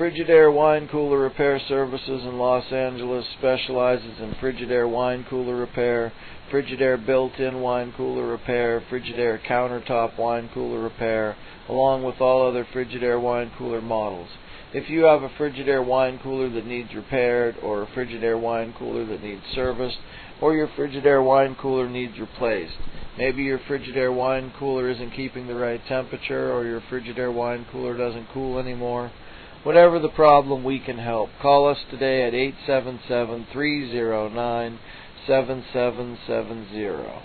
Frigidaire Wine Cooler Repair Services in Los Angeles specializes in Frigidaire wine cooler repair, Frigidaire built-in wine cooler repair, Frigidaire countertop wine cooler repair, along with all other Frigidaire wine cooler models. If you have a Frigidaire wine cooler that needs repaired, or a Frigidaire wine cooler that needs serviced, or your Frigidaire wine cooler needs replaced, maybe your Frigidaire wine cooler isn't keeping the right temperature, or your Frigidaire wine cooler doesn't cool anymore, whatever the problem, we can help. Call us today at 877-309-7770.